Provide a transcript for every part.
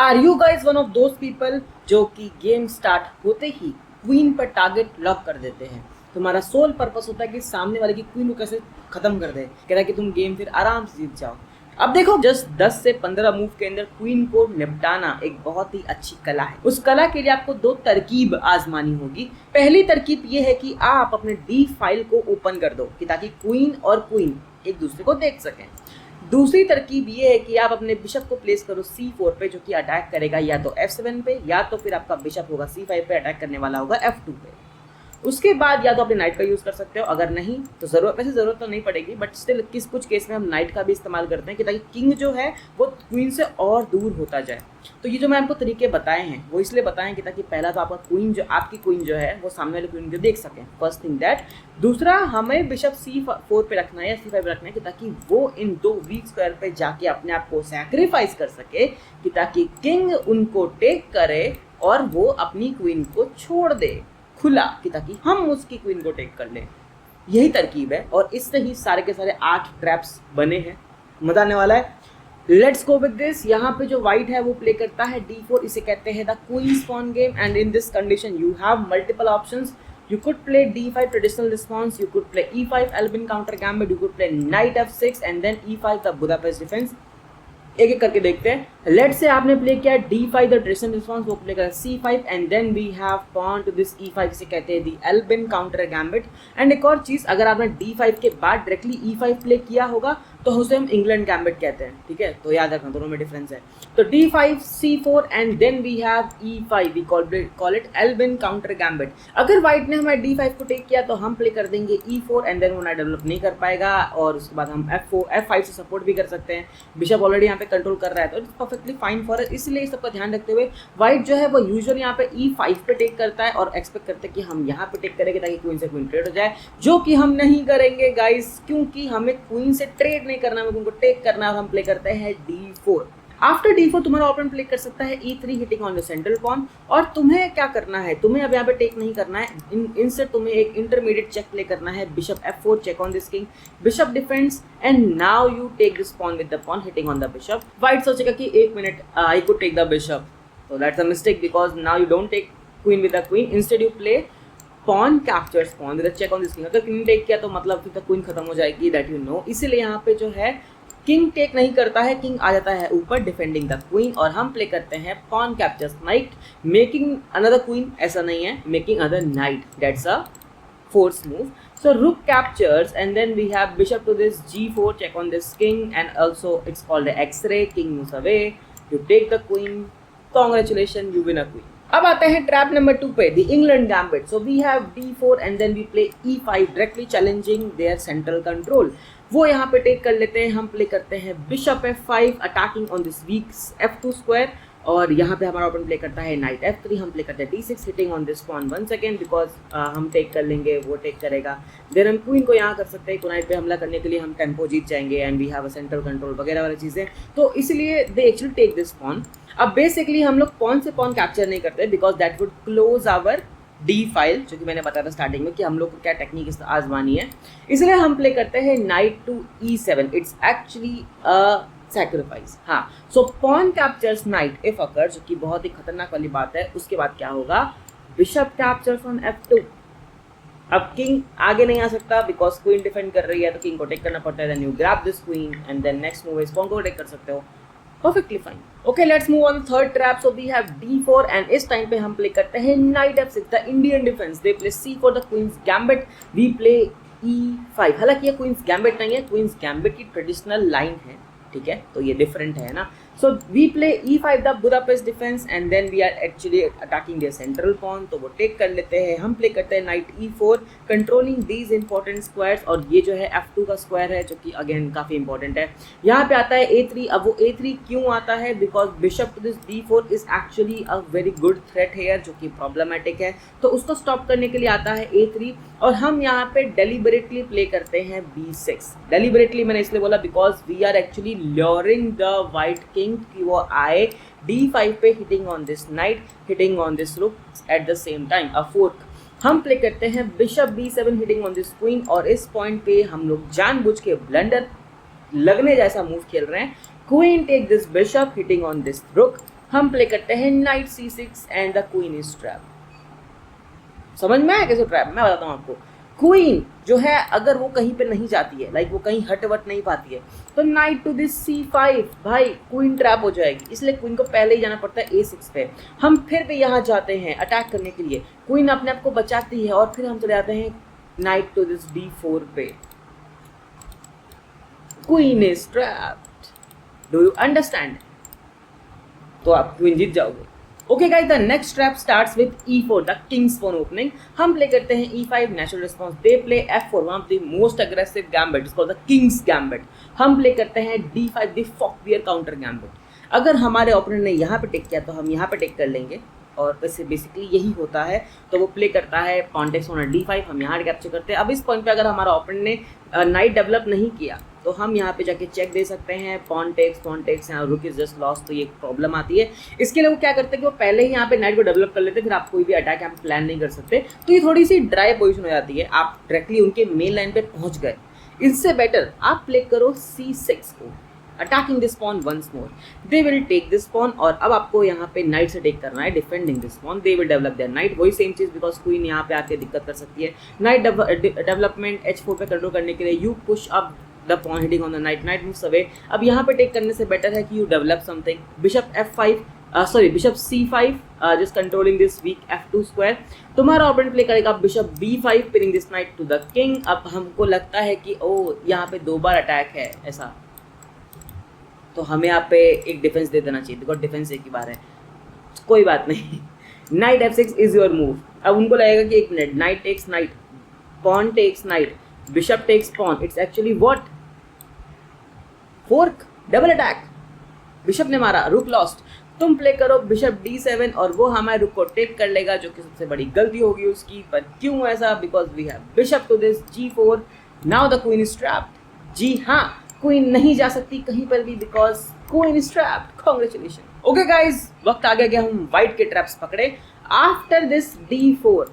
Are you guys one of those people जो कि game start होते ही क्वीन पर टारगेट लॉक कर देते हैं? तुम्हारा सोल पर्पस होता है कि सामने वाले की क्वीन को कैसे खत्म कर दे, कहता है कि तुम गेम फिर आराम से जीत जाओ। अब देखो, जस्ट 10 से 15 मूव के अंदर क्वीन को निपटाना एक बहुत ही अच्छी कला है। उस कला के लिए आपको दो तरकीब आजमानी होगी। पहली तरकीब ये है कि आप अपने डी फाइल को ओपन कर दो कि ताकि क्वीन और क्वीन एक दूसरे को देख सकें। दूसरी तरकीब ये है कि आप अपने बिशप को प्लेस करो C4 पे, जो कि अटैक करेगा या तो F7 पे, या तो फिर आपका बिशप होगा C5 पे, अटैक करने वाला होगा F2 पे। उसके बाद या तो अपने नाइट का यूज़ कर सकते हो, अगर नहीं तो ज़रूरत तो नहीं पड़ेगी, बट स्टिल कुछ केस में हम नाइट का भी इस्तेमाल करते हैं कि ताकि किंग जो है वो क्वीन से और दूर होता जाए। तो ये जो मैं आपको तरीके बताए हैं वो इसलिए बताए हैं कि ताकि पहला तो आपका क्वीन जो आपकी क्वीन जो है वो सामने वाले क्वीन को देख सकें, फर्स्ट थिंग दैट। दूसरा, हमें बिशप C4 पे रखना है या C5 पे रखना है कि ताकि वो इन दो वीक स्क्वायर पे जाके अपने आप को सैक्रिफाइस कर सके, कि ताकि किंग उनको टेक करे और वो अपनी क्वीन को छोड़ दे खुला, कि ताकि हम उसकी क्वीन को टेक कर लें। यही तरकीब है और इससे ही सारे के सारे 8 ट्रैप्स बने हैं। मजा आने वाला है। Let's go with this. यहाँ पे जो व्हाइट है वो प्ले करता है D4, इसे कहते हैं the queen's pawn game, and in this condition you have multiple options. You could play D5 traditional response, you could play E5 Albin counter gambit, you could play knight F6 and then E5 the Budapest defense। एक एक करके देखते हैं। Late से आपने play किया D5 the traditional response, वो play करा C5 and then we have pawn to this E5, इसे कहते हैं the Albin counter gambit. And एक और चीज़, अगर आपने D5 के बाद डायरेक्टली E5 प्ले किया होगा तो उसे हम इंग्लैंड गैम्बिट कहते हैं, ठीक है? तो याद रखना, दोनों में डिफरेंस है। तो D5 C4 and then we have E5, we call it Albin counter gambit. अगर व्हाइट ने हमारे D5 को टेक किया तो हम प्ले कर देंगे E4 एंड देन वो ना डेवलप नहीं कर पाएगा, और उसके बाद हम F5 से सपोर्ट भी कर सकते हैं। बिशप ऑलरेडी यहाँ पे कंट्रोल कर रहा है तो it's perfectly fine for us. इसलिए इस सबका ध्यान रखते हुए व्हाइट जो है वो यूजुअली यहाँ पे E5 पे टेक करता है और एक्सपेक्ट करते हैं कि हम यहाँ पे टेक करेंगे ताकि क्वीन से क्वीन ट्रेड हो जाए, जो कि हम नहीं करेंगे गाइस, क्योंकि हमें क्वीन से ट्रेड नहीं करना, हमें उनको टेक करना है और हम प्ले करते हैं D4। आफ्टर D4 तुम्हारा ओपोनेंट प्ले कर सकता है E3 hitting on the central pawn, और तुम्हें क्या करना है, तुम्हें अब यहाँ पे टेक नहीं करना है, इनसे तुम्हें एक इंटरमीडिएट चेक प्ले करना है, bishop F4 check on this king, bishop defence, and now you take this pawn with the pawn hitting on the bishop. White सोचेगा कि एक minute, I could take the bishop, तो that's a mistake because now you don't take queen with the queen, instead you play pawn captures pawn with the check on this king. अगर queen take किया तो मतलब फिर queen खत्म हो जाएगी, that you know. इसीलिए यहाँ पे जो है किंग टेक नहीं करता है, किंग आ जाता है ऊपर डिफेंडिंग द क्वीन, और हम प्ले करते हैं pawn captures knight, making another queen, ऐसा नहीं है, making another knight, that's a force move. So rook captures and then we have bishop to this G4, check on this king, and also it's called the X-ray, king moves away, you take the queen, congratulations, you win a queen। अब आते हैं trap number 2 पे, the England gambit. So we have D4 and then we play E5 directly challenging their central control. वो यहाँ पे take कर लेते हैं, हम प्ले करते हैं bishop F5 attacking on this weak F2 square, और यहाँ पे हमारा ओपोनेंट प्ले करता है नाइट F3, हम प्ले करते हैं D6 hitting on this pawn 1 second, because हम टेक कर लेंगे, वो टेक करेगा। देन हम क्वीन को यहाँ कर सकते हैं, नाइट पे हमला करने के लिए हम टेम्पो जीत जाएंगे and we have a central control वगैरह वाली चीज़ें, तो इसलिए they actually take this pawn. अब बेसिकली हम लोग पॉन से पॉन कैप्चर नहीं करते because that would close our D file, जो कि मैंने बताया था स्टार्टिंग में कि हम लोग को क्या टेक्निक इस आजमानी है। इसलिए हम प्ले करते हैं knight to E7, it's actually a sacrifice. हाँ, so pawn captures knight if occur, जो कि बहुत ही खतरनाक वाली बात है। उसके बाद क्या होगा, बिशप कैप्चर्स ऑन F2। अब किंग आगे नहीं आ सकता बिकॉज क्वीन डिफेंड कर रही है, तो किंग को टेक करना पड़ता है, then you grab this queen and then next move is pawn को टेक कर सकते हो, perfectly fine। Okay, let's move on third trap। So we have D4 and इस टाइम पे हम प्ले करते हैं knight F6, the Indian defense। They play C4 the queen's gambit, we play E5। हालांकि ये queen's gambit नहीं है, queen's gambit की ट्रेडिशनल लाइन है, ठीक है? तो ये डिफरेंट है ना। So we play E5 the Budapest defense and then we are actually attacking their central pawn, तो वो टेक कर लेते हैं, हम प्ले करते हैं night E4 controlling these important squares, और ये जो है F2 का स्क्वायर है जो कि अगेन काफ़ी इंपॉर्टेंट है। यहाँ पे आता है A3। अब वो A3 क्यों आता है, because bishop to this D4 is actually a very good threat here, जो कि प्रॉब्लमेटिक है, तो उसको स्टॉप करने के लिए आता है A3, और हम यहाँ पे डेलिबरेटली प्ले करते हैं B6। डेलिबरेटली मैंने इसलिए बोला because we are actually luring the white king कि वो आए D5 पे hitting on this knight, hitting on this rook at the same time a fork. हम प्ले करते हैं bishop B7 hitting on this queen, और इस पॉइंट पे हम लोग जानबूझ के ब्लंडर लगने जैसा मूव खेल रहे हैं। Queen take this bishop hitting on this rook, हम प्ले करते हैं knight C6 and the queen is trap. समझ में आया कैसे ट्रैप? मैं बताता हूँ आपको। क्वीन जो है अगर वो कहीं पे नहीं जाती है, लाइक वो कहीं हट वट नहीं पाती है, तो नाइट टू दिस C5, भाई क्वीन ट्रैप हो जाएगी, इसलिए क्वीन को पहले ही जाना पड़ता है A6 पे। हम फिर भी यहाँ जाते हैं अटैक करने के लिए, क्वीन अपने आप को बचाती है और फिर हम चले जाते हैं नाइट टू दिस D4 पे। Queen is trapped, do you understand? तो आप क्वीन जीत जाओगे। Okay guys, the next trap starts with E4, the king's pawn opening. हम प्ले करते हैं E5, natural response. They play F4, one of the most aggressive gambit, it's called the king's gambit. हम play करते हैं D5, the फॉकबियर counter gambit. अगर हमारे opponent ने यहाँ पे टेक किया तो हम यहाँ पे टेक कर लेंगे, और वैसे बेसिकली यही होता है। तो वो प्ले करता है पॉन टेक्स ऑन D5, हम यहाँ कैप्चर करते हैं। अब इस पॉइंट पे अगर हमारा ओपोनेंट ने नाइट डेवलप नहीं किया तो हम यहाँ पे जाके चेक दे सकते हैं, पॉन टेक्स यहाँ रुक इज जस्ट लॉस्ट, तो ये प्रॉब्लम आती है। इसके लिए वो क्या करते हैं कि वो पहले ही यहाँ पे नाइट को डेवलप कर लेते हैं, फिर आप कोई भी अटैक यहाँ पे प्लान नहीं कर सकते। तो ये थोड़ी सी ड्राई पोजीशन हो जाती है, आप डायरेक्टली उनके मेन लाइन पे पहुँच गए। इससे बेटर आप प्ले करो C6 को, attacking this pawn once more. They will take this pawn, और अब आपको यहाँ पे नाइट से टेक करना है, defending this pawn. They will develop their knight, वही सेम चीज़, बिकॉज क्वीन यहाँ पे आके दिक्कत कर सकती है। नाइट डेवलपमेंट H4 पे कंट्रोल करने के लिए you push up the pawn hitting on the knight, knight moves away. अब यहाँ पे टेक करने से बेटर है कि you develop something, bishop bishop C5, just controlling this weak F2 square. तुम्हारा ओपोनेंट प्ले करेगा bishop B5, pinning this knight to the king. अब हमको लगता है कि ओ यहाँ पे 2 बार अटैक है ऐसा, तो हमें यहाँ पे एक डिफेंस दे देना चाहिए, बिकॉज डिफेंस एक ही बार है, कोई बात नहीं। Knight F6 is your move. अब उनको लगेगा कि एक minute, knight takes knight, pawn takes knight, bishop takes pawn, it's actually what, fork, double attack. Bishop ने मारा, रुक लॉस्ट। तुम प्ले करो बिशप D7 और वो हमारे रुक को टेक कर लेगा, जो कि सबसे बड़ी गलती होगी उसकी। पर क्यों ऐसा? Because we have bishop to this G4, now the queen is trapped. जी हाँ, क्वीन नहीं जा सकती कहीं पर भी, because queen is trapped. Congratulation. Okay guys, वक्त आ गया कि हम व्हाइट के ट्रैप्स पकड़े। आफ्टर दिस D4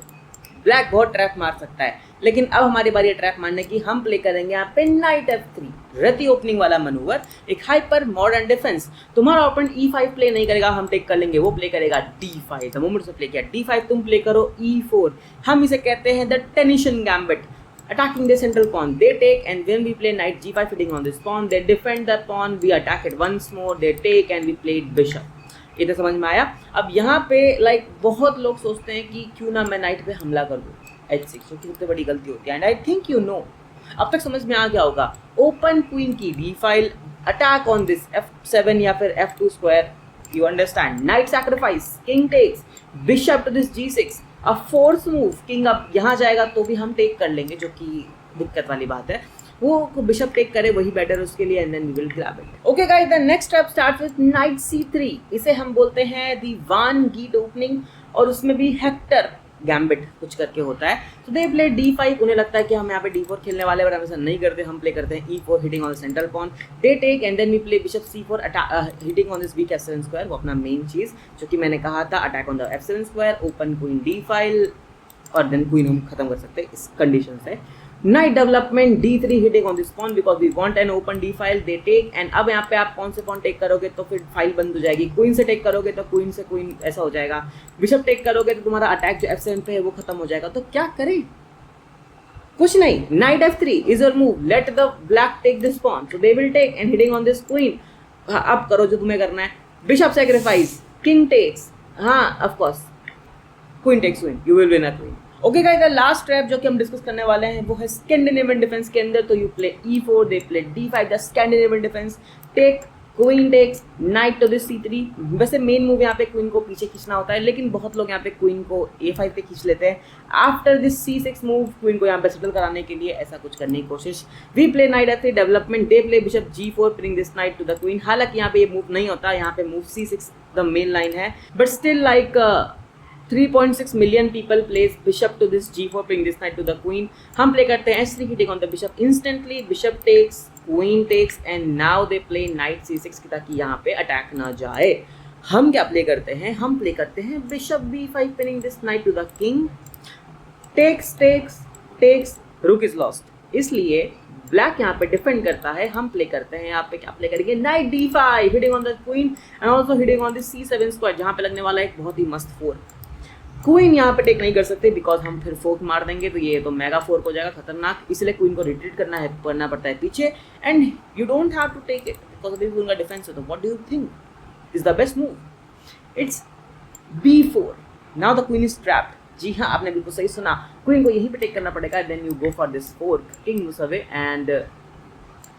ब्लैक बहुत ट्रैप मार सकता है, लेकिन अब हमारी बारी है ट्रैप मारने की। हम प्ले करेंगे यहाँ पे नाइट F3, रति ओपनिंग वाला मनूवर, एक हाइपर मॉडर्न डिफेंस। तुम्हारा ओपोनेंट E5 प्ले नहीं करेगा, हम टेक कर लेंगे, वो प्ले करेगा D5। द मोमेंट से प्ले किया D5, तुम प्ले करो E4। हम इसे कहते हैं the tension gambit, attacking the central pawn. They take, and when we play knight G5 hitting on this pawn, they defend the pawn, we attack it once more, they take and we play bishop। ये तो समझ में आया। अब यहाँ पे like बहुत लोग सोचते हैं कि क्यों ना मैं नाइट पे हमला कर दूँ H6, जो कि सबसे बड़ी गलती होती है। And I think you know, अब तक समझ में आ गया होगा। ओपन क्वीन की B file, attack on this F7 या फिर F2 square, you understand. Knight sacrifice, king takes, bishop to this G6, a force move, king अब यहाँ जाएगा तो भी हम टेक कर लेंगे, जो कि दिक्कत वाली बात है। वो बिशप टेक करे वही बेटर उसके लिए, and then we will grab it. Okay guys, the next step starts with knight C3। इसे हम बोलते हैं दी वान गीट ओपनिंग, और उसमें भी हेक्टर गैम्बिट कुछ करके होता है। तो दे प्ले D5, उन्हें लगता है कि हम यहाँ पे D4 खेलने वाले, पर हम ऐसा नहीं करते। हम प्ले करते हैं E4 hitting on the central pawn. They take and then we play bishop C4 hitting on this weak F7 square, वो अपना मेन चीज़ जो कि मैंने कहा था, attack on the F7 square, open queen D file, और देन क्वीन हम खत्म कर सकते हैं इस कंडीशन से। Knight development D3 hitting on this pawn, because we want an open D file. They take, and अब यहाँ पे आप कौन से पॉन टेक करोगे तो फिर फाइल बंद हो जाएगी। क्वीन से टेक करोगे तो क्वीन से क्वीन ऐसा हो जाएगा। बिशप टेक करोगे तो तुम्हारा अटैक जो F7 पे है वो खत्म हो जाएगा। तो क्या करें? कुछ नहीं, knight F3 is your move, let the black take this pawn, so they will take and hitting on this queen. अब करो जो तुम्हें करना है। बिशप सैक्रिफाइस, किंग टेक्स, हाँ of course queen takes queen, you will win a queen. Okay guys, the last trap जो कि हम डिस्कस करने वाले हैं वो है स्कैंडिनेवियन डिफेंस के अंदर। तो you play E4, they play D5, the Scandinavian defence, take, queen takes, knight to this C3। वैसे मेन मूव यहाँ पे क्वीन को पीछे खींचना होता है, लेकिन बहुत लोग यहाँ पे क्वीन को A5 पे खींच लेते हैं। After this C6 move, queen को यहाँ पे सेटल कराने के लिए ऐसा कुछ करने की कोशिश। We play knight F3 development, they play bishop G4 pinning this knight to the queen. हालांकि यहाँ पे ये मूव नहीं होता, यहाँ पे move C6 the main line है, but still like 3.6 million people plays bishop to this G4 bring this knight to the queen। हम प्ले करते हैं H3 hitting on the bishop instantly, bishop takes, queen takes, and now they play knight C6 ताकि यहाँ पे attack ना जाए। हम क्या प्ले करते हैं? हम प्ले करते हैं bishop B5 pinning this knight to the king, takes takes takes, rook is lost। इसलिए ब्लैक यहाँ पे डिफेंड करता है, हम प्ले करते हैं यहाँ पे, क्या प्ले करेंगे, knight d5 hitting on the queen and also hitting on the c7 square, जहाँ पे लगने वाला है एक बहुत ही मस्त 4। क्वीन यहाँ पे टेक नहीं कर सकते बिकॉज हम फिर फोर्क मार देंगे तो ये तो मेगा फोर्क हो जाएगा खतरनाक, इसलिए क्वीन को रिट्रीट करना पड़ता है पीछे and you don't have to take it because अभी क्वीन का डिफेंस है। तो what do you think is the best move? It's b4। Now the queen is trapped. जी हाँ, आपने बिल्कुल सही सुना, क्वीन को यहीं पे टेक करना पड़ेगा। Then you go for this fork, king moves away and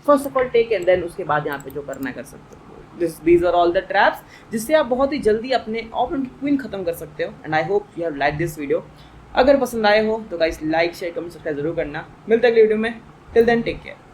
first of all take and then उसके बाद यहाँ पे जो करना है कर सकते हो। These are all the traps जिससे आप बहुत ही जल्दी अपने ऑपोनेंट की क्वीन खत्म कर सकते हो। And I hope you have like this video. अगर पसंद आए हो तो guys like share comment subscribe जरूर करना। मिलते हैं अगले वीडियो में। Till then take care.